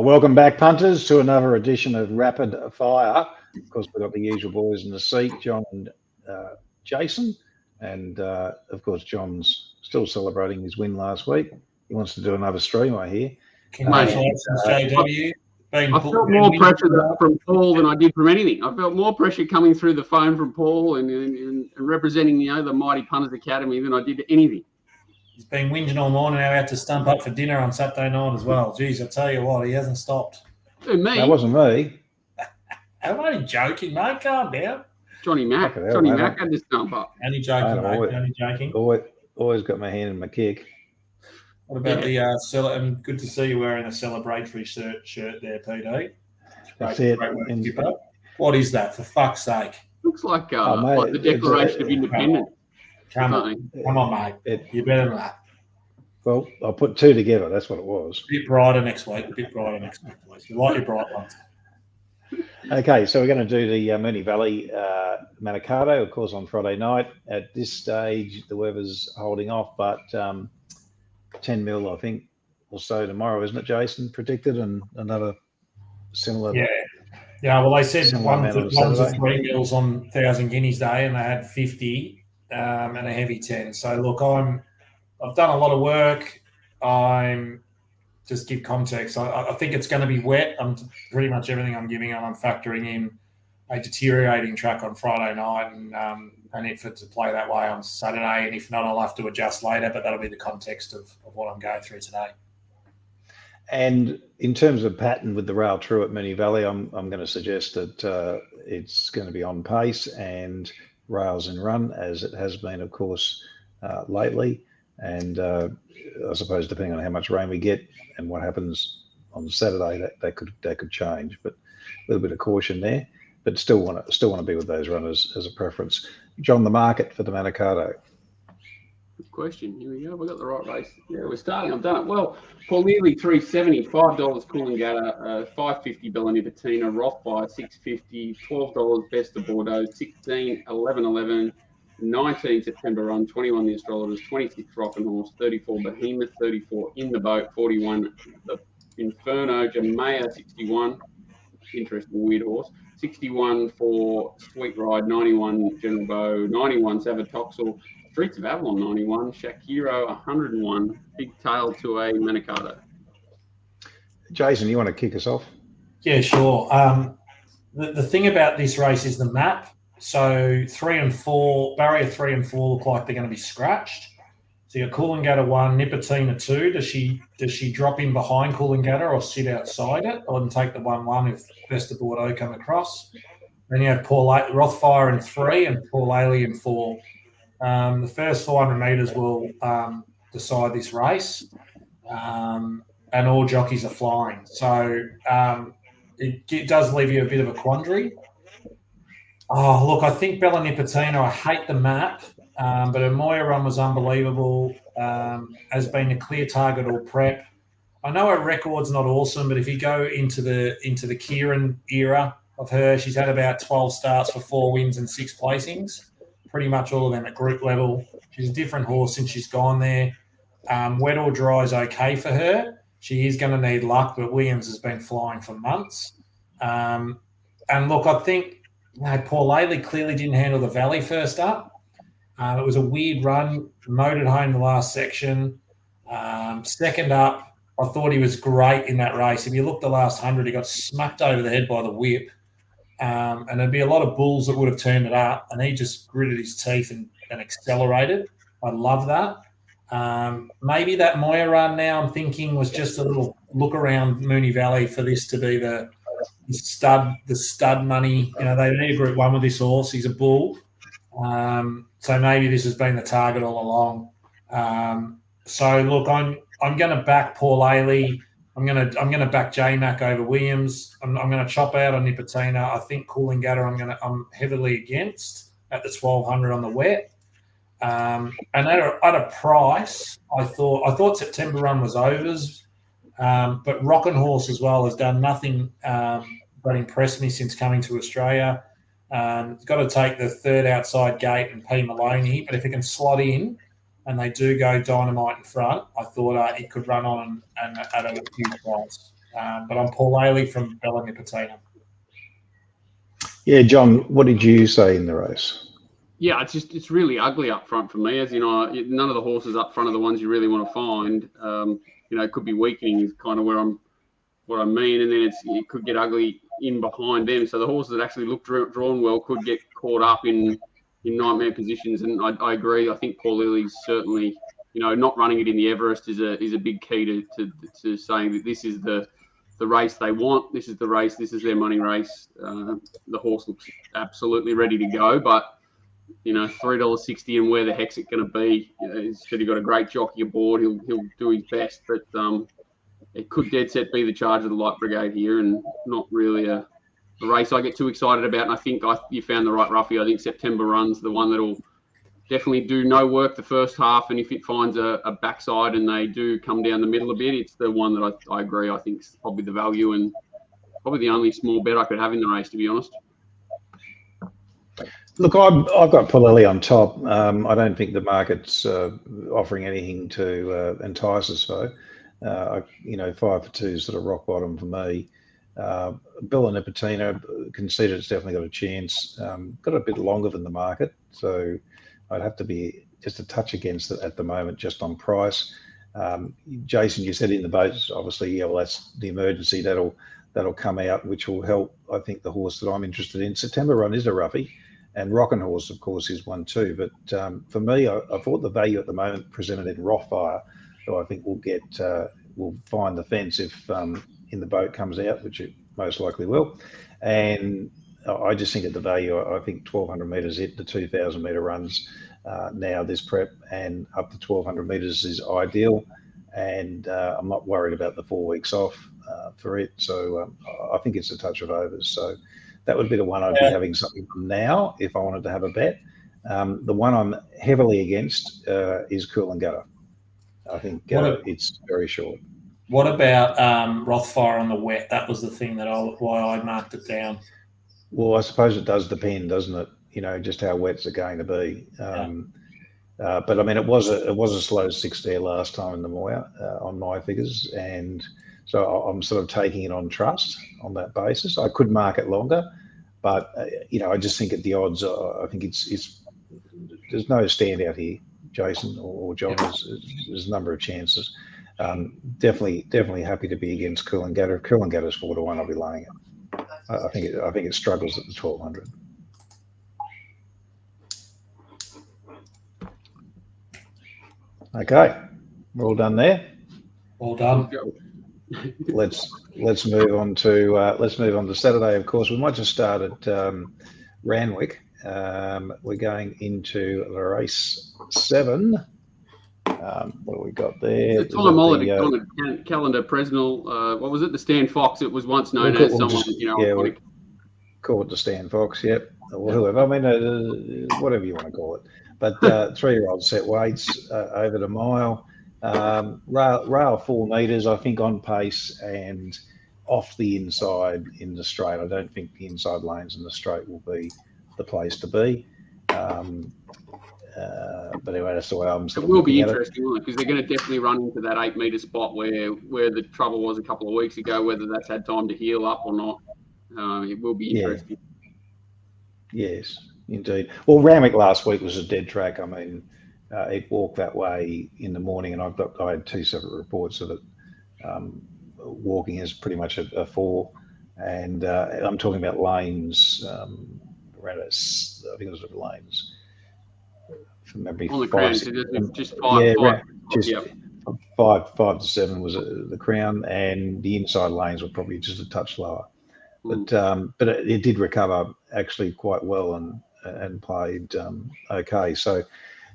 Welcome back, punters, to another edition of Rapid Fire. Of course, we've got the usual boys in the seat, John and Jason. And, of course, John's still celebrating his win last week. He wants to do another stream, I hear. Congratulations, JW. I felt more pressure from Paul than I did from anything. I felt more pressure coming through the phone from Paul and representing, the mighty Punters Academy than I did anything. He's been whinging all morning. Now out to stump up for dinner on Saturday night as well. Geez, I tell you what, he hasn't stopped. Who, me? That wasn't me. I'm only joking, mate. Calm down. Johnny Mac had to stump up. Only joking, mate. Only joking. Always got my hand in my kick. What about the and good to see you wearing a celebratory shirt there, PD. That's it. What is that, for fuck's sake? Looks like the Declaration of Independence. Come on, mate. You're better than that. Well, I'll put two together. That's what it was. A bit brighter next week. Please. We like your bright ones. Okay, so we're going to do the Moonee Valley Manicato, of course, on Friday night. At this stage, the weather's holding off, but 10 mil, I think, or so tomorrow, isn't it, Jason? Predicted, and another similar. Yeah. Well, they said one to 3 mils on 1,000 Guineas Day, and they had 50 and a heavy 10. So look, I've done a lot of work. Just give context. I think it's going to be wet. Pretty much everything I'm giving, I'm factoring in a deteriorating track on Friday night, and if it's to play that way on Saturday, and if not, I'll have to adjust later. But that'll be the context of what I'm going through today. And in terms of pattern with the rail through at Moonee Valley, I'm going to suggest that it's going to be on pace and rails and run, as it has been, of course, lately. And I suppose depending on how much rain we get and what happens on Saturday, that could change. But a little bit of caution there. But still want to be with those runners as a preference. John, the market for the Manicato. Good question. Here we go. We've got the right race. Yeah, we're starting. I've done it. Well, Paul Nearly $3.70, $5 Coolangatta, $5.50 Bella Nipotina, Rothby $6.50, $12 Best of Bordeaux, 16, 11, 19 September Run, 21 the Astrologers, 26 Rock and Horse, 34 Behemoth, 34 In the Boat, 41 the Inferno, Jamea 61, interesting weird horse, 61 for Sweet Ride, 91 General Bow, 91 Savatoxel, Streets of Avalon 91, Shakiro 101, Big Tail to a Manicato. Jason, you want to kick us off? Yeah, sure. The thing about this race is the map. So 3 and 4, barrier 3 and 4 look like they're going to be scratched. So you've got Coolangatta 1, Nipotina 2. Does she drop in behind Coolangatta or sit outside it, or take the 1-1 if Best of Bordeaux come across? Then you have Rothfire in 3 and Paul Ailey in 4. The first 400 metres will decide this race, and all jockeys are flying. So it does leave you a bit of a quandary. Oh, look, I think Bella Nipotina, I hate the map, but her Moya run was unbelievable, has been a clear target all prep. I know her record's not awesome, but if you go into the Kieran era of her, she's had about 12 starts for 4 wins and 6 placings, pretty much all of them at group level. She's a different horse since she's gone there. Wet or dry is okay for her. She is going to need luck, but Williams has been flying for months. And look, I think Paul Ailey clearly didn't handle the Valley first up. It was a weird run, motored home the last section. Second up, I thought he was great in that race. If you look the last 100, he got smacked over the head by the whip. And there'd be a lot of bulls that would have turned it up, and he just gritted his teeth and accelerated. I love that. Maybe that Moya run now, I'm thinking, was just a little look around Moonee Valley for this to be the stud money. They need a Group 1 with this horse. He's a bull. So maybe this has been the target all along. So look, I'm going to back Paul Ailey. I'm going to back J-Mac over Williams. I'm going to chop out on Nipotina. I think Coolangatta I'm heavily against at the 1,200 on the wet. And at a price, I thought September Run was overs. But Rock and Horse as well has done nothing but impressed me since coming to Australia. It's got to take the third outside gate and P. Maloney, but if it can slot in and they do go Dynamite in front, I thought it could run on and at a huge price. But I'm Paul Ailey from Bella Nipotina. Yeah, John, what did you say in the race? Yeah, it's really ugly up front for me. As you know, none of the horses up front are the ones you really want to find. It could be weakening is kind of what I mean, and then it could get ugly in behind them. So the horses that actually look drawn well could get caught up in nightmare positions. And I agree. I think Paul Lilly's certainly, not running it in the Everest is a big key to saying that this is the race they want. This is the race. This is their money race. The horse looks absolutely ready to go, but $3.60 and where the heck's it going to be? He's said he got a great jockey aboard. He'll do his best, but it could dead set be the charge of the Light Brigade here, and not really a race I get too excited about. And I think you found the right roughie. I think September Run's the one that'll definitely do no work the first half, and if it finds a backside and they do come down the middle a bit, it's the one that I agree. I think is probably the value and probably the only small bet I could have in the race, to be honest. Look, I've got Polelli on top. I don't think the market's offering anything to entice us, though. 5 for 2 is sort of rock bottom for me. Bella Nipotina conceded it's definitely got a chance. Got a bit longer than the market, so I'd have to be just a touch against it at the moment, just on price. Jason, you said in the boats, obviously, that's the emergency that'll come out, which will help. I think the horse that I'm interested in, September Run, is a roughie. And Rockin' Horse, of course, is one too. But for me, I thought the value at the moment presented in Rothfire, who I think will find the fence if in the boat comes out, which it most likely will. And I just think at the value, I think 1,200 metres the 2,000 metre runs now this prep, and up to 1,200 metres is ideal. And I'm not worried about the 4 weeks off for it. So I think it's a touch of overs. So that would be the one I'd be having something from now if I wanted to have a bet. The one I'm heavily against is Coolangatta. I think it's very short. What about Rothfire on the wet? That was the thing why I marked it down. Well, I suppose it does depend, doesn't it? Just how wet's it going to be. But I mean, it was a slow 6 there last time in the Moya on my figures, and so I'm sort of taking it on trust on that basis. I could mark it longer, but I just think at the odds, I think it's there's no standout here, Jason or John. There's a number of chances. Definitely happy to be against Coolangatta. If Coolangatta's 4 to 1, I'll be laying it. I think it struggles at the 1,200. Okay, we're all done there. All done. Let's move on to Saturday. Of course, we might just start at Randwick. We're going into the race 7. What have we got there? The time on the calendar, Presnell. What was it? The Stan Fox. It was once known as someone. We'll call it the Stan Fox. Yep, or whoever. I mean, whatever you want to call it. But 3-year-old set weights over the mile. Rail 4 metres, I think, on pace and off the inside in the straight. I don't think the inside lanes in the straight will be the place to be. But anyway, that's the way I'm sort of looking at it. It will be interesting, won't it? Because they're going to definitely run into that 8 metre spot where the trouble was a couple of weeks ago. Whether that's had time to heal up or not, it will be interesting. Yes, indeed. Well, Randwick last week was a dead track. I mean, it walked that way in the morning, and I had 2 separate reports of it. Walking is pretty much a 4, and I'm talking about lanes around us. I think it was lanes. From memory, on the crown, so just 5. Yeah, 5 to 7 was the crown, and the inside lanes were probably just a touch lower. But it did recover actually quite well and played okay. So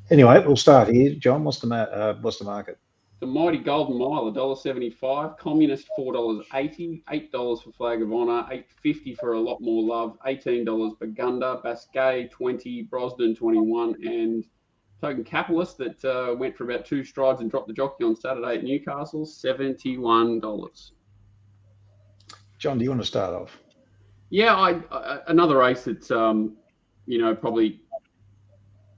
anyway, we'll start here. John, what's the market? The Mighty Golden Mile, $1.75. Communist, $4.80. $8 for Flag of Honour. $8.50 for A Lot More Love. $18 Burgundy. Basquet, $20. Brosnan, $21. And Token Capitalist that went for about 2 strides and dropped the jockey on Saturday at Newcastle, $71. John, do you want to start off? Yeah, another race that's probably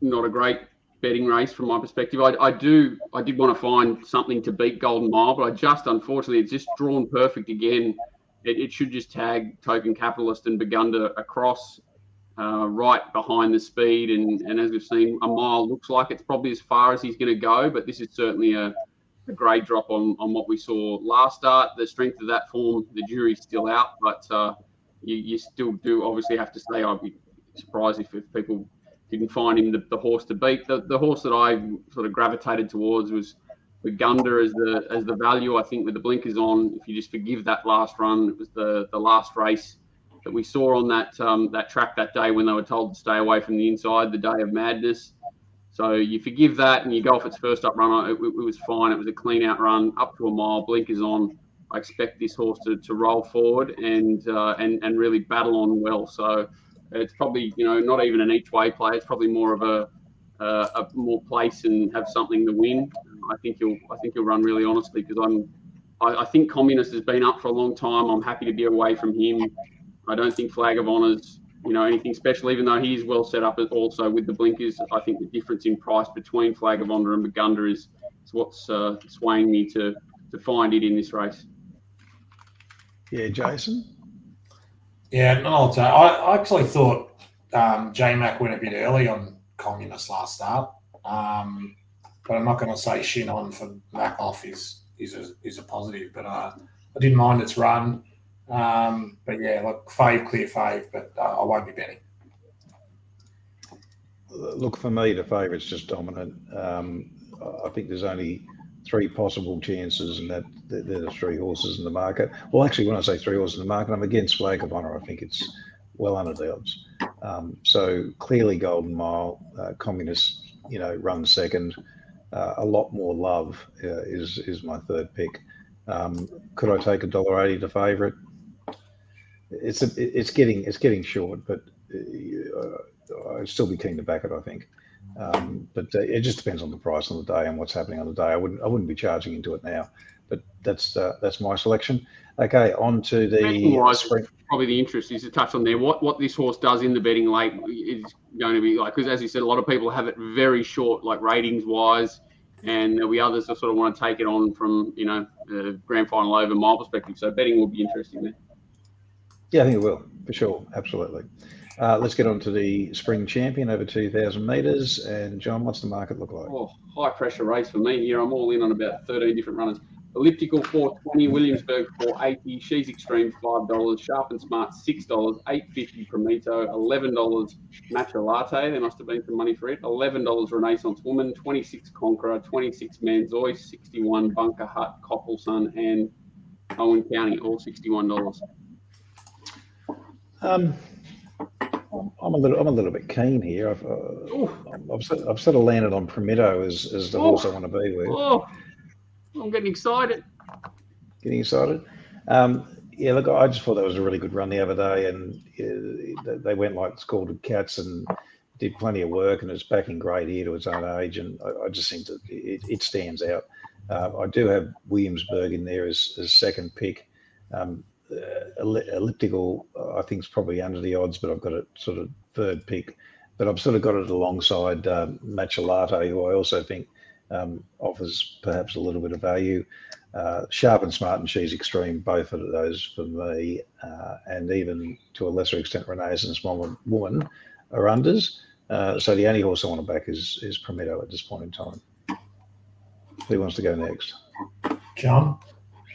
not a great betting race from my perspective. I did want to find something to beat Golden Mile, but unfortunately, it's just drawn perfect again. It should just tag Token Capitalist and Burgunder across right behind the speed. And as we've seen, a mile looks like it's probably as far as he's going to go, but this is certainly a grade drop on what we saw last start. The strength of that form, the jury's still out, but you still do obviously have to say I'd be surprised if people didn't find him the horse to beat. The horse that I sort of gravitated towards was Burgunder as the value. I think with the blinkers on, if you just forgive that last run, it was the last race that we saw on that track that day when they were told to stay away from the inside, the day of madness. So you forgive that and you go off its first up run. It was fine. It was a clean out run up to a mile, blinkers on. I expect this horse to roll forward and really battle on well. So it's probably, not even an each way play. It's probably more of a more place and have something to win. I think he'll run really honestly because I think Communist has been up for a long time. I'm happy to be away from him. I don't think Flag of Honour's anything special, even though he's well set up also with the blinkers. I think the difference in price between Flag of Honour and Burgunder is what's swaying me to find it in this race. Yeah, Jason? Yeah, I actually thought J-Mac went a bit early on Communist last start, but I'm not going to say shin on for Mac off is a positive, but I didn't mind its run. But yeah, clear fave, but I won't be betting. Look, for me, the favourite's just dominant. I think there's only three possible chances, and that they're the three horses in the market. Well, actually, when I say three horses in the market, I'm against Flag of Honour. I think it's well under the odds. So clearly, Golden Mile, Communist, runs second. A lot more love is my third pick. Could I take $1.80 to favourite? It's getting short, but I'd still be keen to back it, I think. But it just depends on the price on the day and what's happening on the day. I wouldn't be charging into it now, but that's my selection. Okay, on to the spring. Probably the interest is to touch on there. What this horse does in the betting late is going to be because as you said, a lot of people have it very short, ratings wise, and there'll be others that sort of want to take it on from the grand final over mile perspective. So betting will be interesting there. Yeah, I think it will, for sure. Absolutely. Let's get on to the Spring Champion over 2,000 metres. And, John, what's the market look like? Oh, high-pressure race for me here. I'm all in on about 13 different runners. Elliptical, 420. Williamsburg, 480. She's Extreme, $5. Sharp and Smart, $6. $8.50 Promito. $11 Matcha Latte. There must have been some money for it. $11 Renaissance Woman. $26 Conqueror. $26 Manzoy. $61 Bunker Hut, Coppelson, and Owen County, all $61. I'm a little bit keen here. I've sort of landed on Promito as the horse I want to be with. Oh, I'm getting excited. Getting excited? Yeah, look, I just thought that was a really good run the other day, and they went like scalded cats and did plenty of work, and it's backing great here to its own age, and I just think that it stands out. I do have Williamsburg in there as second pick. Elliptical, I think, is probably under the odds, but I've got it sort of third pick. But I've sort of got it alongside Matcha Latte, who I also think offers perhaps a little bit of value. Sharp and Smart and She's Extreme, both of those for me, and even to a lesser extent Renaissance Woman are unders. So the only horse I want to back is Promito at this point in time. Who wants to go next? John?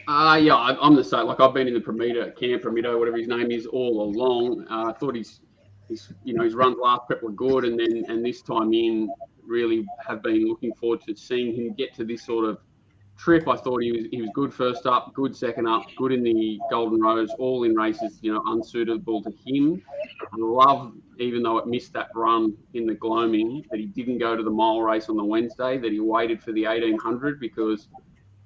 Yeah, I'm the same. I've been in the Promito, whatever his name is, all along. I thought his runs last prep were good, and this time in really have been looking forward to seeing him get to this sort of trip. I thought he was good first up, good second up, good in the Golden Rose, all in races unsuitable to him. I love, even though it missed that run in the gloaming, that he didn't go to the mile race on the Wednesday, that he waited for the 1800 because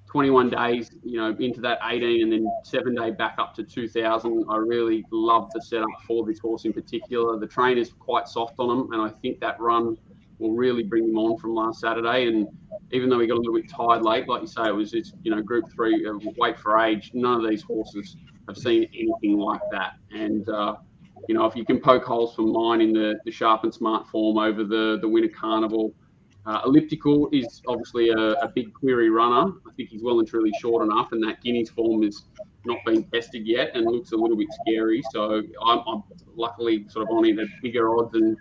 21 days, into that 18 and then 7 day back up to 2000. I really love the setup for this horse in particular. The trainer's quite soft on him, and I think that run will really bring him on from last Saturday. And even though he got a little bit tired late, like you say, it was just, Group 3, weight for age. None of these horses have seen anything like that. And, if you can poke holes for mine in the Sharp and Smart form over the Winter Carnival, Elliptical is obviously a big query runner. I think he's well and truly short enough, and that Guinea's form has not been tested yet and looks a little bit scary. So I'm luckily sort of on it at bigger odds. And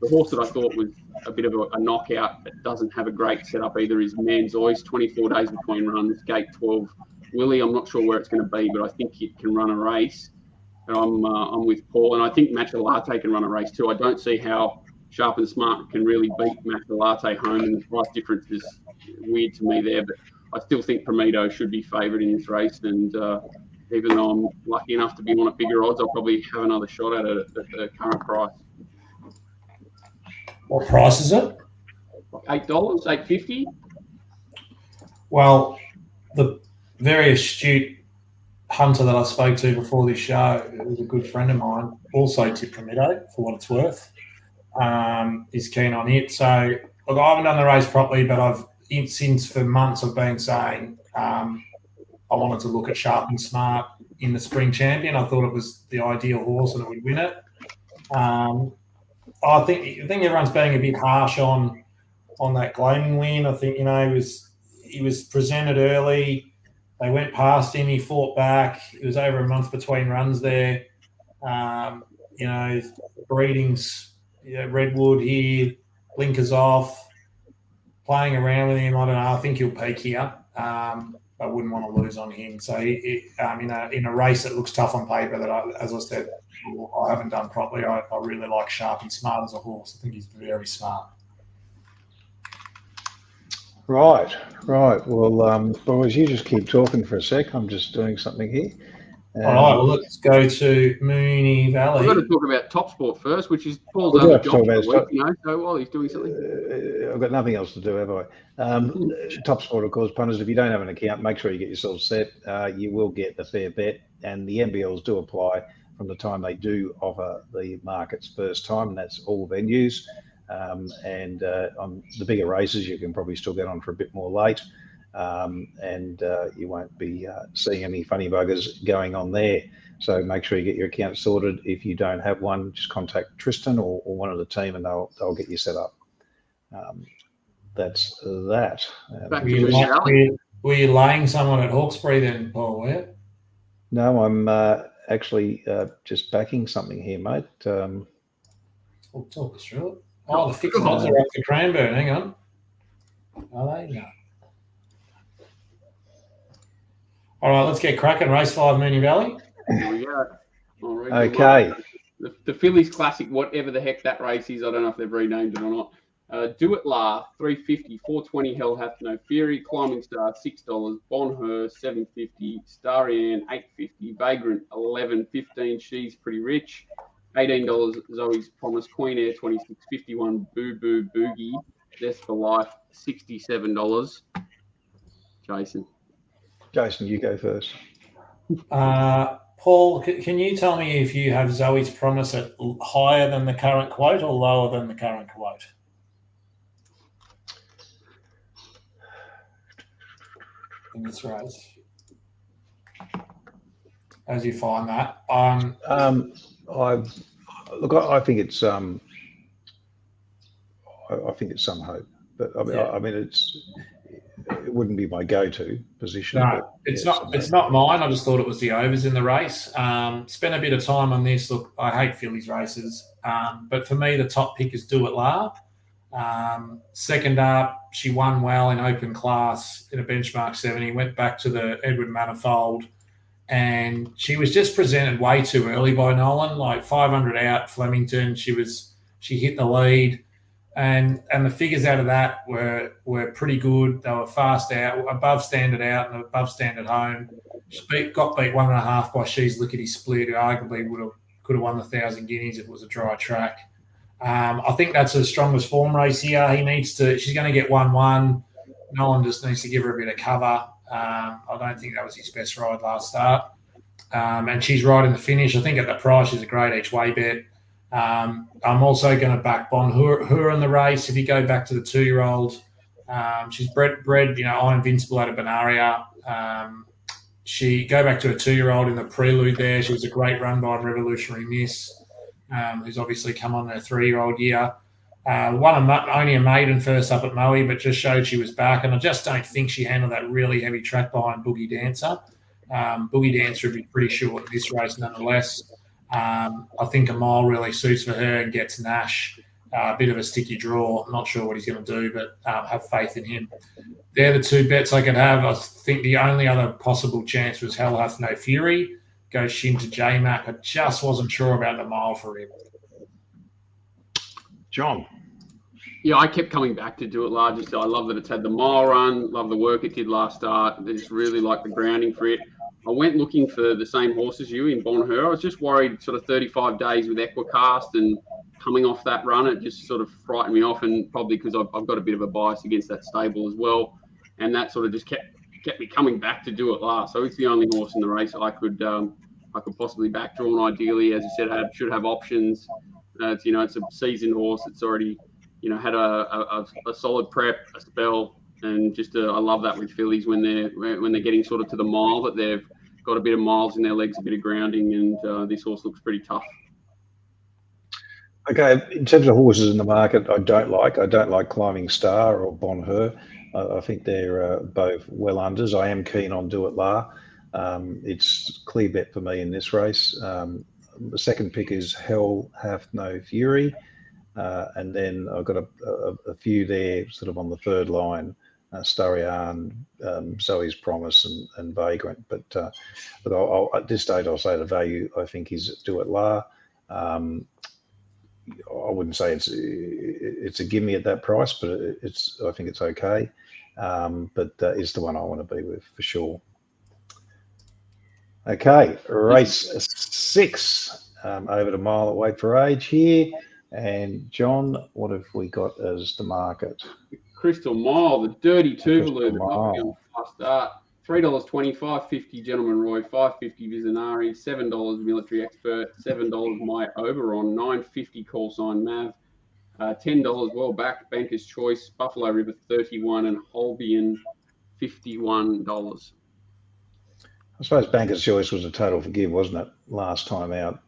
the horse that I thought was a bit of a knockout that doesn't have a great setup either is Manzoi's 24 days between runs, gate 12. Willie, I'm not sure where it's going to be, but I think it can run a race. And I'm with Paul, and I think Matcha Latte can run a race too. I don't see how Sharp and Smart can really beat Matcha Latte home, and the price difference is weird to me there. But I still think Prometo should be favoured in this race, and even though I'm lucky enough to be on at bigger odds, I'll probably have another shot at it at the current price. What price is it? $8, $8.50. Well, the very astute hunter that I spoke to before this show, who was a good friend of mine, also tipped Prometo for what it's worth, is keen on it. So, look, I haven't done the race properly, but since for months I've been saying I wanted to look at Sharp and Smart in the Spring Champion. I thought it was the ideal horse and it would win it. I think everyone's being a bit harsh on that Glaming win. I think, he was presented early. They went past him. He fought back. It was over a month between runs there. Breedings, Redwood here, blinkers off, playing around with him. I don't know. I think he'll peak here. I wouldn't want to lose on him. So, in a race that looks tough on paper, that as I said, I haven't done properly. I really like Sharp and Smart as a horse. I think he's very smart. Right. Well, boys, you just keep talking for a sec. I'm just doing something here. All right, well, let's go to Moonee Valley. We've got to talk about Top Sport first, which is Paul's We'll other have to job talk about for the week, so while he's doing something. I've got nothing else to do, have I? Top Sport, of course, punters. If you don't have an account, make sure you get yourself set. You will get the fair bet, and the NBLs do apply from the time they do offer the markets first time, and that's all venues. On the bigger races, you can probably still get on for a bit more late, and you won't be seeing any funny buggers going on there. So make sure you get your account sorted. If you don't have one, just contact Tristan or one of the team, and they'll get you set up. That's that. Were you laying someone at Hawkesbury then, Paul? Yeah? No, I'm actually just backing something here, mate. We'll talk us through it. Oh, the fixed odds are up to Cranbourne. Hang on. Are they? No. All right, let's get cracking. Race 5, Moonee Valley. Here we go. Okay. The Fillies Classic, whatever the heck that race is, I don't know if they've renamed it or not. Do It La, $3.50, $4.20, Hell Hath No Fury, Climbing Star, $6, Bon Hur, $7.50, Starian, $8.50, Vagrant, $11.15, She's Pretty Rich, $18, Zoe's Promise, Queen Air, $26.51, Boo Boo Boogie, Zest for Life, $67. Jason, you go first. Paul, can you tell me if you have Zoe's Promise at higher than the current quote or lower than the current quote? In this race, as you find that, I think it's some hope, but I mean it wouldn't be my go-to position. No, it's not mine. I just thought it was the overs in the race. Spent a bit of time on this. Look, I hate Fillies races, but for me, the top pick is Do It La. Second up, she won well in open class in a benchmark 70, went back to the Edward Manifold, and she was just presented way too early by Nolan, like 500 out Flemington. She hit the lead, and the figures out of that were pretty good. They were fast out, above standard out and above standard home. She got beat 1.5 by She's Lickety Split, who arguably could have won the 1,000 guineas if it was a dry track. I think that's her strongest form race here. She's going to get 1-1. Nolan just needs to give her a bit of cover. I don't think that was his best ride last start. And she's right in the finish. I think at the price, she's a great each way bet. I'm also going to back Bon Hur in the race. If you go back to the 2-year-old, she's bred, I'm Invincible out of Benaria. She go back to a 2-year-old in the prelude there. She was a great run by Revolutionary Miss, who's obviously come on her 3-year-old year. Only a maiden first up at Moe, but just showed she was back. And I just don't think she handled that really heavy track behind Boogie Dancer. Boogie Dancer would be pretty short in this race nonetheless. I think a mile really suits for her and gets Nash. A bit of a sticky draw. I'm not sure what he's going to do, but have faith in him. They're the two bets I could have. I think the only other possible chance was Hell Hath No Fury. Go Shin to J-Mac. I just wasn't sure about the mile for him. John. Yeah, I kept coming back to Do It Large. I love that it's had the mile run. Love the work it did last start. I just really like the grounding for it. I went looking for the same horse as you in Bon Hur. I was just worried sort of 35 days with Equicast and coming off that run, it just sort of frightened me off, and probably because I've got a bit of a bias against that stable as well. And that sort of just kept me coming back to Do It Last. So it's the only horse in the race I could possibly back drawn. Ideally, as you said, should have options. It's a seasoned horse. It's already had a solid prep, a spell, and just I love that with fillies when they're getting sort of to the mile, that they've got a bit of miles in their legs, a bit of grounding, and this horse looks pretty tough. Okay, in terms of horses in the market, I don't like Climbing Star or Bon Hur. I think they're both well unders. I am keen on Do It La. It's clear bet for me in this race. The second pick is Hell Hath No Fury. And then I've got a few there sort of on the third line, Starian, Zoe's Promise and Vagrant. But at this stage, I'll say the value I think is Do It La. I wouldn't say it's a gimme at that price, but I think it's okay. But it's the one I want to be with for sure. Okay, race 6 over to Mile at Wait for Age here. And John, what have we got as the market? Crystal Mile, the Dirty Tuvalu, the top fast start. $3.20, $5.50 Gentleman Roy, $5.50 Visionary, $7 Military Expert, $7 My Oberon, $9.50 Call Sign Mav, $10 Well Back Banker's Choice, Buffalo River $31, and Holbein $51. I suppose Banker's Choice was a total forgive, wasn't it? Last time out,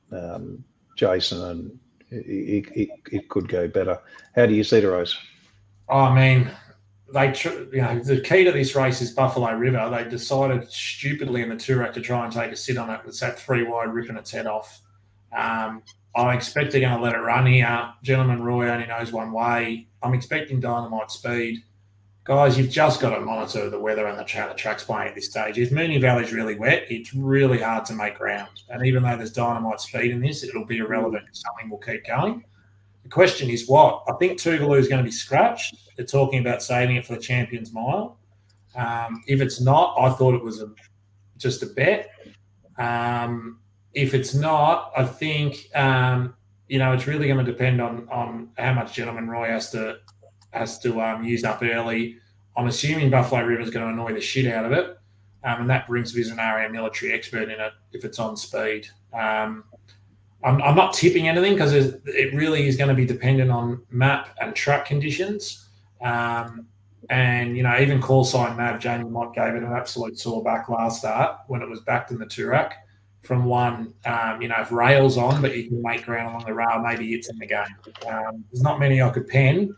Jason, and it could go better. How do you see the race? I mean, the key to this race is Buffalo River. They decided stupidly in the Toorak to try and take a sit on it with that 3 wide ripping its head off. I expect they're going to let it run here. Gentleman Roy only knows one way. I'm expecting Dynamite Speed. Guys, you've just got to monitor the weather and the track's playing at this stage. If Moonee Valley's really wet, it's really hard to make ground. And even though there's Dynamite Speed in this, it'll be irrelevant. Something will keep going. The question is what? I think Tuvalu is going to be scratched. They're talking about saving it for the Champions Mile. If it's not, I thought it was just a bet. If it's not, I think it's really going to depend on how much Gentleman Roy has to use up early. I'm assuming Buffalo River is going to annoy the shit out of it, and that brings Visionary and Military Expert in it if it's on speed. I'm not tipping anything because it really is going to be dependent on map and track conditions. And, even Call Sign Mav, Jamie Mott gave it an absolute sore back last start when it was backed in the Toorak from one, if rail's on, but you can make ground along the rail, maybe it's in the game. There's not many I could pen.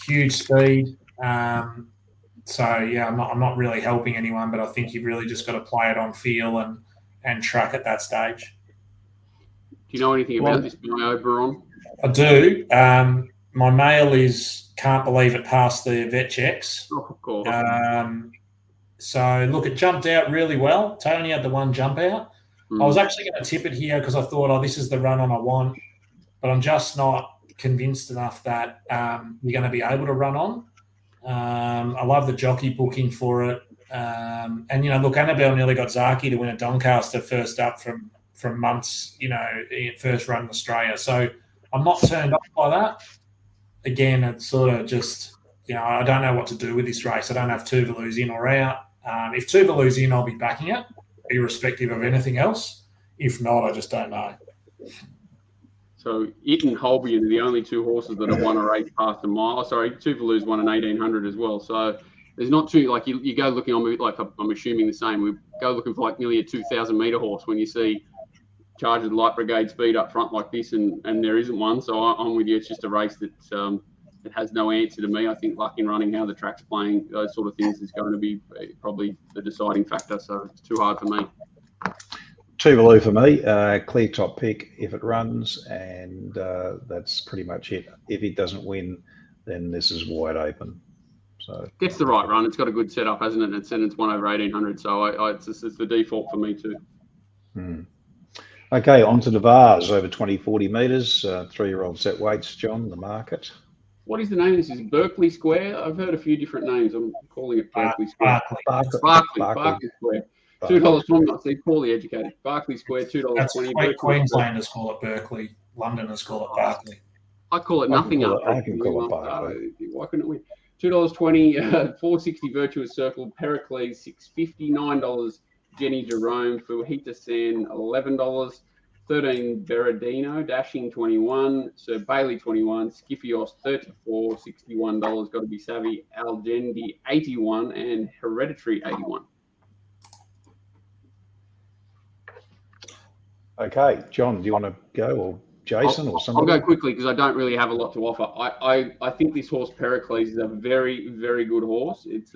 Huge speed. I'm not really helping anyone, but I think you've really just got to play it on feel and track at that stage. Do you know anything about this My Oberon? I do. My mail is can't believe it passed the vet checks. Oh, of course. So, look, it jumped out really well. Tony had the one jump out. I was actually going to tip it here because I thought, this is the run-on I want, but I'm just not convinced enough that you're going to be able to run on. I love the jockey booking for it. Look, Annabelle nearly got Zaki to win a Doncaster first up from months, first run in Australia. So I'm not turned off by that. Again, it's sort of just, I don't know what to do with this race. I don't have Tuvalu's in or out. If Tuvalu's in, I'll be backing it, irrespective of anything else. If not, I just don't know. So it and Holbein are the only two horses that have won a race past a mile. Sorry, Tuvalu's won an 1800 as well. So there's not too, like you go looking on, like I'm assuming the same. We go looking for like nearly a 2,000 metre horse when you see Charge of the Light Brigade speed up front like this, and there isn't one. So I'm with you. It's just a race that it has no answer to me. I think luck in running, how the track's playing, those sort of things is going to be probably the deciding factor. So it's too hard for me. Tuvalu for me, clear top pick if it runs, and that's pretty much it. If it doesn't win, then this is wide open. So Gets the right run. It's got a good setup, hasn't it? It's 1 over 1800, so it's the default for me too. Okay, on to the Vase over 20-40 metres, 3-year-old set weights. John, the market. What is the name? This is Berkeley Square. I've heard a few different names. I'm calling it Berkeley Square. Barclay Square. $2.20. I see, poorly educated. Barclay Square, $2.20. That's Queenslanders call it Berkeley. Londoners call it Barclay. I call it nothing after. I can call it Barclay. Why couldn't it win? $2.20, $4.60 Virtuous Circle, Pericles, $6.50, $9 Jenny Jerome, Fujita San, $11, 13 Berardino, Dashing 21, Sir Bailey 21, Skiffios 34, $61, Got to Be Savvy, Algendi 81, and Hereditary 81. Okay, John, do you want to go, or Jason, or somebody? I'll go quickly because I don't really have a lot to offer. I think this horse Pericles is a very, very good horse. It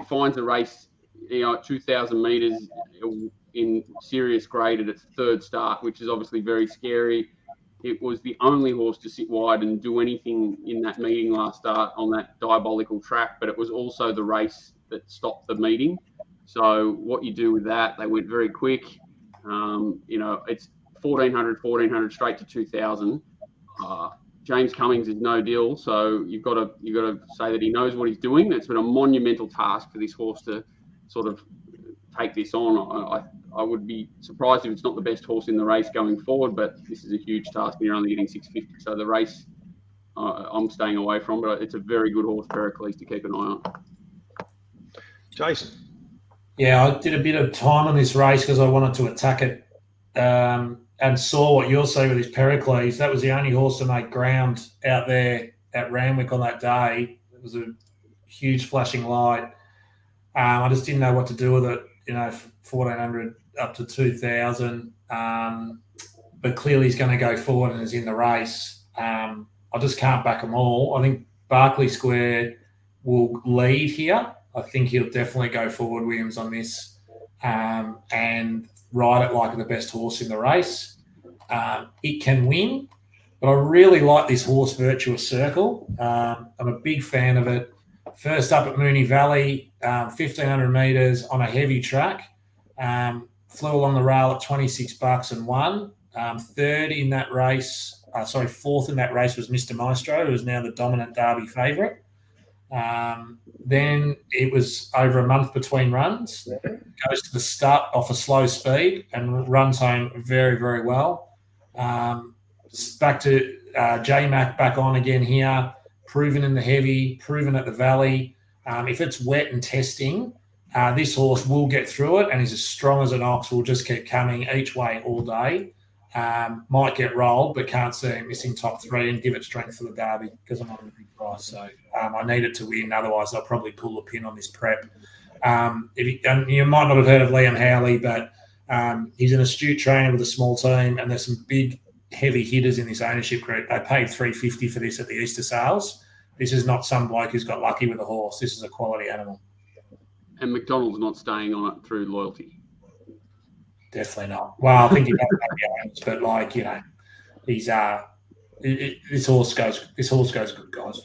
finds a race, at 2,000 metres in serious grade at its third start, which is obviously very scary. It was the only horse to sit wide and do anything in that meeting last start on that diabolical track, but it was also the race that stopped the meeting. So what you do with that, they went very quick. It's 1,400 straight to 2,000. James Cummings is no deal, so you've got to say that he knows what he's doing. It's been a monumental task for this horse to sort of take this on. I would be surprised if it's not the best horse in the race going forward, but this is a huge task and you're only getting 650. So the race I'm staying away from, but it's a very good horse, Pericles, to keep an eye on. Jason. Yeah, I did a bit of time on this race because I wanted to attack it and saw what you'll see with this Pericles. That was the only horse to make ground out there at Randwick on that day. It was a huge flashing light. I just didn't know what to do with it, 1,400 up to 2,000. But clearly he's going to go forward and is in the race. I just can't back them all. I think Barclay Square will lead here. I think he'll definitely go forward, Williams, on this and ride it like the best horse in the race. It can win, but I really like this horse, Virtuous Circle. I'm a big fan of it. First up at Moonee Valley, 1,500 metres on a heavy track. Flew along the rail at $26 and won. Third in that race, fourth in that race was Mr. Maestro, who is now the dominant Derby favourite. Then it was over a month between runs. Goes to the start off a slow speed and runs home very, very well. Back to J-Mac back on again here. Proven in the heavy, proven at the Valley. If it's wet and testing, this horse will get through it and he's as strong as an ox. Will just keep coming each way all day. Might get rolled, but can't see him missing top 3 and give it strength for the Derby because I'm on a big price. So I need it to win. Otherwise, I'll probably pull the pin on this prep. You might not have heard of Liam Howley, but he's an astute trainer with a small team, and there's some big, heavy hitters in this ownership group. They paid $350 for this at the Easter sales. This is not some bloke who's got lucky with a horse. This is a quality animal. And McDonald's not staying on it through loyalty. Definitely not. Well, I think he does have but he's this horse goes good, guys.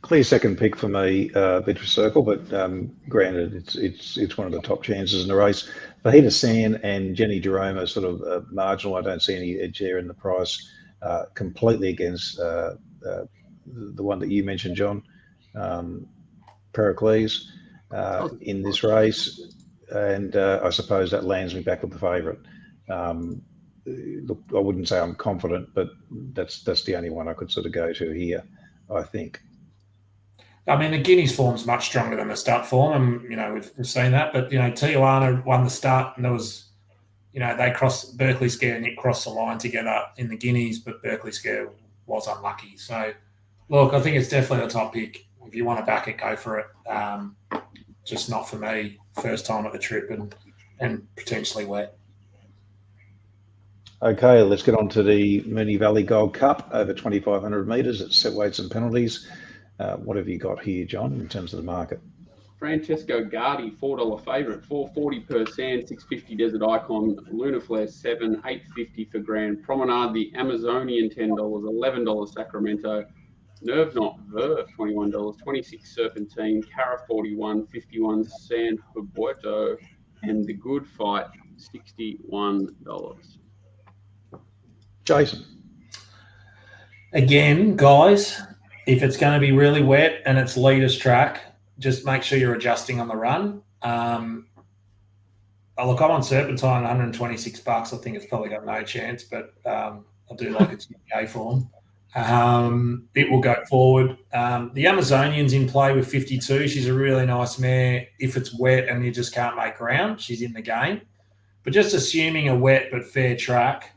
Clear second pick for me, Virtuous Circle, but granted, it's one of the top chances in the race. Fajita San and Jenny Jerome are sort of marginal. I don't see any edge there in the price. Completely against the one that you mentioned, John, Pericles, in this race. And I suppose that lands me back with the favourite. Look, I wouldn't say I'm confident, but that's the only one I could sort of go to here, I think. I mean, the Guineas form's much stronger than the start form, and we've seen that. But Tijuana won the start, and there was, they crossed Berkeley Scare and it crossed the line together in the Guineas, but Berkeley Scare was unlucky. So, look, I think it's definitely the top pick. If you want to back it, go for it. Just not for me. First time at the trip and potentially wet. Okay, let's get on to the Moonee Valley Gold Cup over 2,500 metres at set weights and penalties. What have you got here, John, in terms of the market? Francesco Guardi, $4 favourite, $4.40 per sand, $6.50 Desert Icon, Lunar Flare $7, $8.50 for Grand Promenade, the Amazonian $10, $11 Sacramento, Nerve Knot Verve $21, $26 Serpentine, Cara 41, $51 San Huberto, and the Good Fight $61. Jason. Again, guys, if it's going to be really wet and it's leaders track, just make sure you're adjusting on the run. Look, I'm on Serpentine, $126. I think it's probably got no chance, but I do like its UK form. It will go forward. The Amazonian's in play with 52. She's a really nice mare. If it's wet and you just can't make ground, she's in the game. But just assuming a wet but fair track,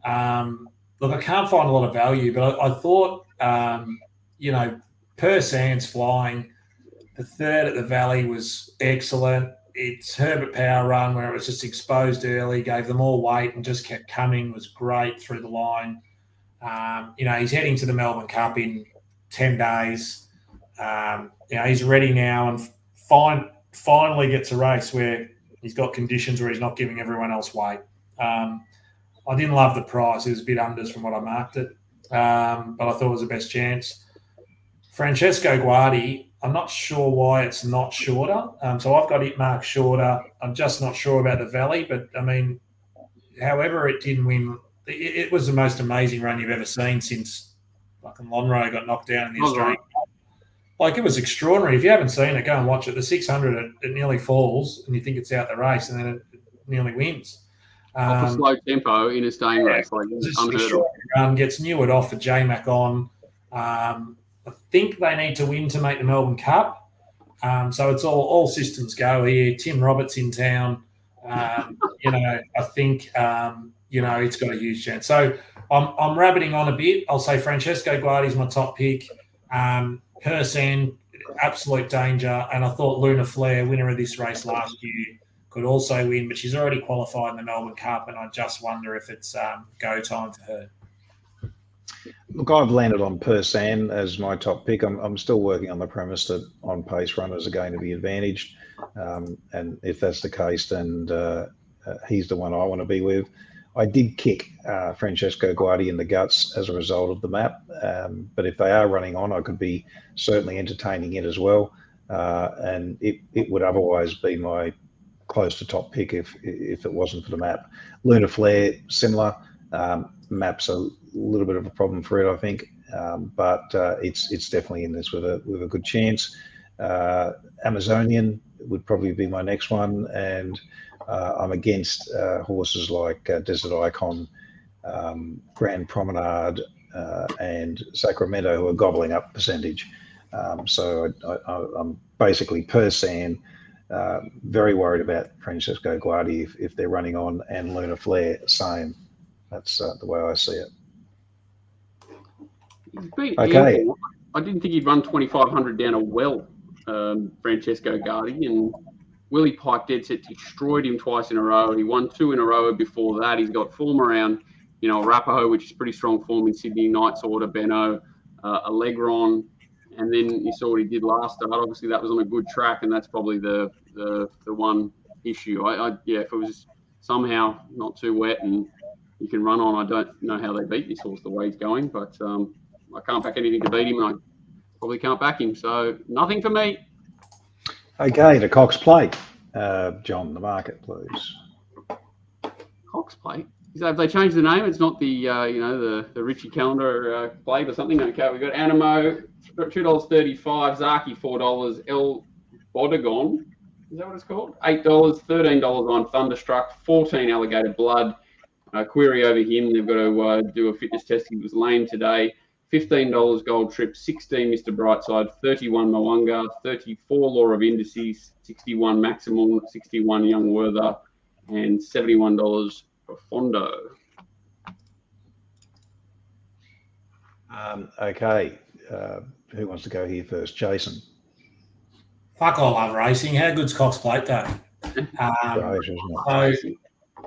look, I can't find a lot of value, but I thought, per Sands flying, the third at the Valley was excellent. It's Herbert Power Run where it was just exposed early, gave them all weight and just kept coming, was great through the line. He's heading to the Melbourne Cup in 10 days. He's ready now and finally gets a race where he's got conditions where he's not giving everyone else weight. I didn't love the price. It was a bit unders from what I marked it, but I thought it was the best chance. Francesco Guardi, I'm not sure why it's not shorter. So I've got it marked shorter. I'm just not sure about the Valley, but, however it didn't win, it was the most amazing run you've ever seen since fucking Lonhro got knocked down in the Australian Cup. Like, it was extraordinary. If you haven't seen it, go and watch it. The 600, it nearly falls, and you think it's out the race, and then it nearly wins. Off a slow tempo in a staying race, like unheard of. Gets Neward off for J-Mac on. I think they need to win to make the Melbourne Cup. So it's all systems go here. Tim Roberts in town. I think it's got a huge chance. So I'm rabbiting on a bit. I'll say Francesco Guardi's my top pick. Persan, absolute danger. And I thought Luna Flare, winner of this race last year, could also win, but she's already qualified in the Melbourne Cup, and I just wonder if it's go time for her. Look, I've landed on Persan as my top pick. I'm still working on the premise that on-pace runners are going to be advantaged. And if that's the case, then he's the one I want to be with. I did kick Francesco Guardi in the guts as a result of the map. But if they are running on, I could be certainly entertaining it as well. And it would otherwise be my close to top pick if it wasn't for the map. Luna Flare, similar. Map's a little bit of a problem for it, I think, but it's definitely in this with a good chance. Amazonian would probably be my next one, and I'm against horses like Desert Icon, Grand Promenade, and Sacramento, who are gobbling up percentage. So I'm basically per San. Very worried about Francesco Guardi if they're running on, and Luna Flare, same. That's the way I see it. Okay. I didn't think he'd run 2,500 down a well, Francesco Guardi, and Willie Pike dead set destroyed him twice in a row. He won 2 in a row before that. He's got form around, Arapaho, which is pretty strong form in Sydney, Knights Order, Benno, Allegron, and then you saw what he did last start. Obviously, that was on a good track, and that's probably the one issue. If it was somehow not too wet and you can run on, I don't know how they beat this horse the way he's going, but I can't back anything to beat him, and I probably can't back him. So nothing for me. Okay, the Cox Plate. John, the market, please. Cox Plate? Have they changed the name? It's not the the Richie Calendar plate or something. Okay, we've got Animo, $2.35, Zaki $4, El Bodegon, is that what it's called? $8, $13 on Thunderstruck, 14 Alligator Blood. Query over him. They've got to do a fitness test. He was lame today. $15 Gold Trip, 16 Mr. Brightside, 31 Mwanga, 34 Law of Indices, 61 Maximum, 61 Young Werther, and $71 for Fondo. Okay, who wants to go here first? Jason. Fuck, I love racing. How good's Cox Plate though? So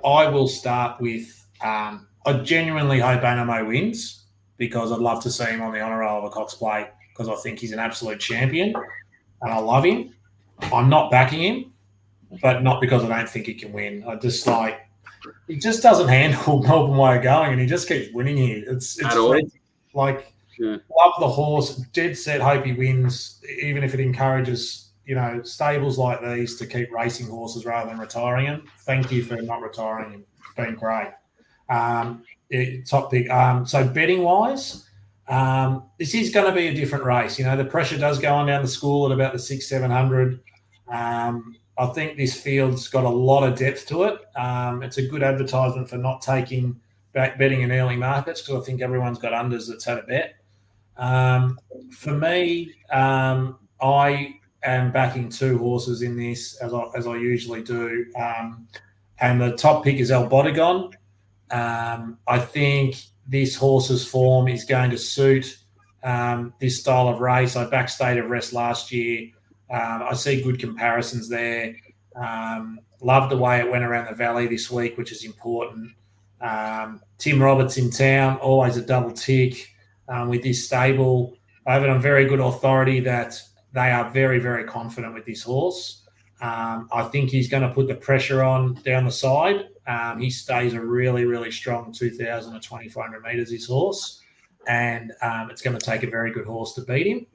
I will start with, I I genuinely hope Animo wins because I'd love to see him on the honour roll of a Cox Plate because I think he's an absolute champion and I love him. I'm not backing him, but not because I don't think he can win. I just he just doesn't handle Melbourne way of going and he just keeps winning here. It's crazy. Like, love the horse, dead set, hope he wins, even if it encourages, stables like these to keep racing horses rather than retiring him. Thank you for not retiring him. It's been great. Top pick. So betting-wise, this is going to be a different race. The pressure does go on down the school at about the 600-700. I think this field's got a lot of depth to it. It's a good advertisement for not taking betting in early markets because I think everyone's got unders that's had a bet. For me, I am backing two horses in this as I usually do, and the top pick is El Bodegon. I think this horse's form is going to suit this style of race. I backed State of Rest last year. I see good comparisons there. Love the way it went around the valley this week, which is important. Tim Roberts in town, always a double tick with this stable. I have it on very good authority that they are very, very confident with this horse. I think he's going to put the pressure on down the side. He stays a really, really strong 2,000 to 2,400 metres, his horse, and it's going to take a very good horse to beat him.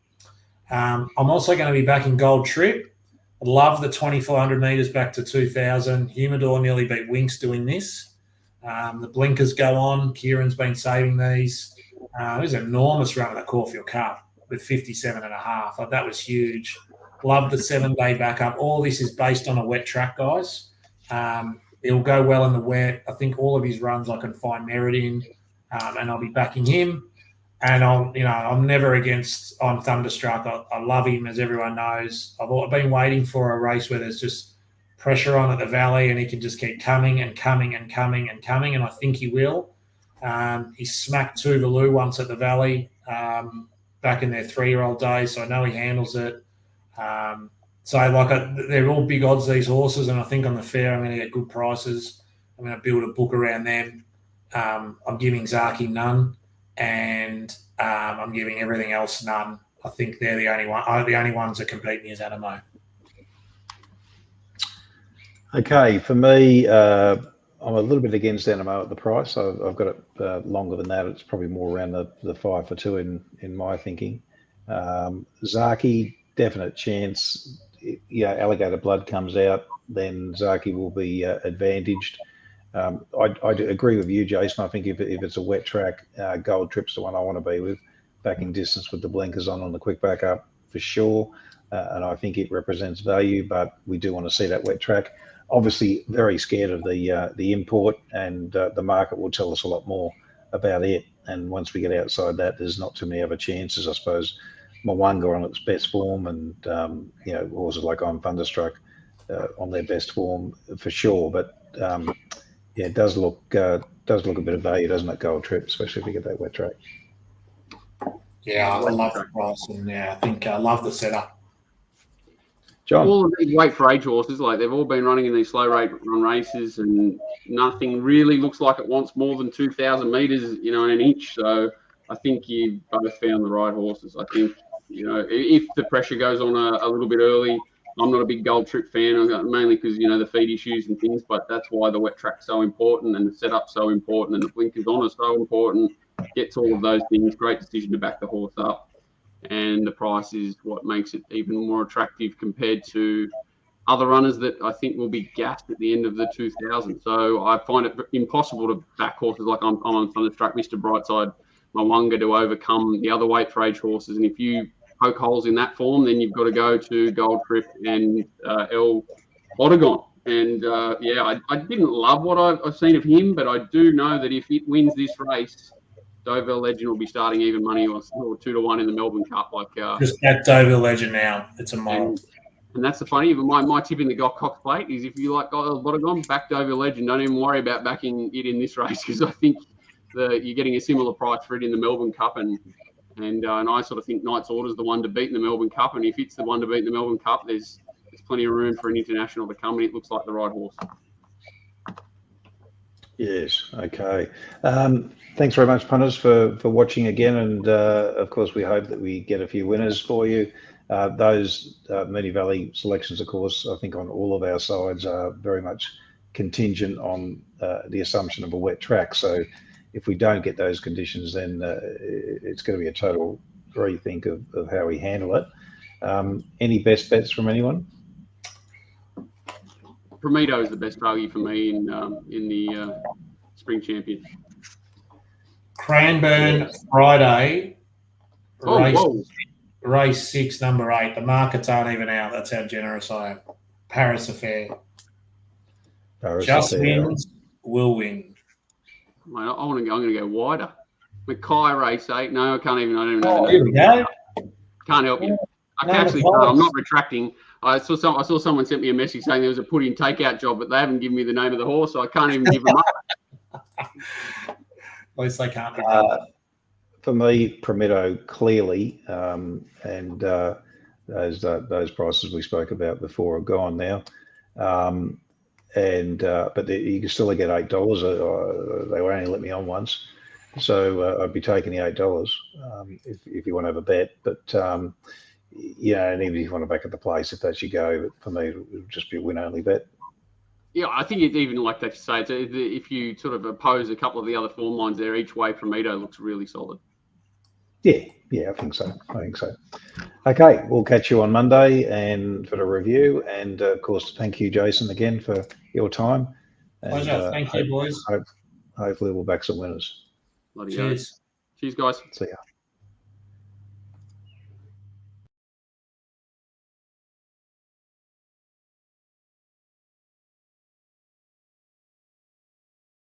I'm also going to be backing Gold Trip. I love the 2,400 metres back to 2,000. Humidor nearly beat Winks doing this. The blinkers go on. Kieran's been saving these. It was an enormous run at the Caulfield Cup with 57.5. That was huge. Love the 7-day backup. All this is based on a wet track, guys. It'll go well in the wet. I think all of his runs I can find merit in, and I'll be backing him. And I'm never on Thunderstruck. I love him, as everyone knows. I've been waiting for a race where there's just pressure on at the Valley and he can just keep coming and coming and coming and coming, and I think he will. He smacked Tuvalu once at the Valley back in their 3-year-old days, so I know he handles it. They're all big odds, these horses, and I think on the fair I'm going to get good prices. I'm going to build a book around them. I'm giving Zaki none, and I'm giving everything else none. I think they're the only ones that compete me as Animo. Okay, for me, I'm a little bit against Animo at the price. I've got it longer than that. It's probably more around the 5 for 2 in my thinking. Zaki, definite chance. Alligator Blood comes out, then Zaki will be advantaged. I do agree with you, Jason. I think if it's a wet track, Gold Trip's the one I want to be with, backing distance with the blinkers on the quick backup for sure. And I think it represents value, but we do want to see that wet track. Obviously, very scared of the import, and the market will tell us a lot more about it. And once we get outside that, there's not too many other chances, I suppose. Mwanga on its best form, and horses like I'm Thunderstruck on their best form for sure. But it does look a bit of value, doesn't it? Gold Trip, especially if we get that wet track. Yeah, I love the price, and I think I love the setup. John, all of these weight for age horses, they've all been running in these slow rate run races, and nothing really looks like it wants more than 2,000 metres, in an inch. So I think you both found the right horses. I think, if the pressure goes on a little bit early, I'm not a big Gold Trip fan, mainly because, the feed issues and things, but that's why the wet track's so important and the setup's so important and the blinkers on are so important. Gets all of those things. Great decision to back the horse up. And the price is what makes it even more attractive compared to other runners that I think will be gassed at the end of the 2000s. So I find it impossible to back horses like I'm on Thunderstruck, Mr. Brightside, Mwanga to overcome the other weight for age horses. And if you poke holes in that form, then you've got to go to Gold Trip and El Bodegon. And I didn't love what I've seen of him, but I do know that if it wins this race, Deauville Legend will be starting even money or 2-1 in the Melbourne Cup. Just that Deauville Legend now. It's a moral. And that's the funny. Even my tip in the Cox Plate is if you like Bodegon, back Deauville Legend. Don't even worry about backing it in this race because I think you're getting a similar price for it in the Melbourne Cup. And I sort of think Knight's Order's the one to beat in the Melbourne Cup. And if it's the one to beat in the Melbourne Cup, there's plenty of room for an international to come, and it looks like the right horse. Yes. Okay. Thanks very much, punters, for watching again. And of course, we hope that we get a few winners for you. Those Moonee Valley selections, of course, I think on all of our sides are very much contingent on the assumption of a wet track. So if we don't get those conditions, then it's going to be a total rethink of how we handle it. Any best bets from anyone? Prometo is the best value for me in the Spring Champion. Cranbourne Friday. Oh, Race 6, number 8. The markets aren't even out. That's how generous I am. Paris Affair. Just wins, will win. Mate, I want to go. I'm going to go wider. Mackay race 8. No, I can't even. I don't even know. Oh, here we go. Can't help you. I No, actually no. can't. I'm not retracting. I saw someone sent me a message saying there was a put-in takeout job, but they haven't given me the name of the horse, so I can't even give them up. At least they can't. For me, Prometo clearly, and those prices we spoke about before are gone now. But you can still get $8. They were only let me on once, so I'd be taking the $8 if you want to have a bet. But and even if you want to back at the place, if that's your go, but for me, it would just be a win-only bet. Yeah, I think it's even like that. Say, if you sort of oppose a couple of the other form lines there, each way Prometo looks really solid. Yeah, I think so. Okay, we'll catch you on Monday and for the review. And of course, thank you, Jason, again for your time. And, Pleasure. Thank you, boys. Hopefully, we'll back some winners. Bloody Cheers. Cheers, guys. See ya.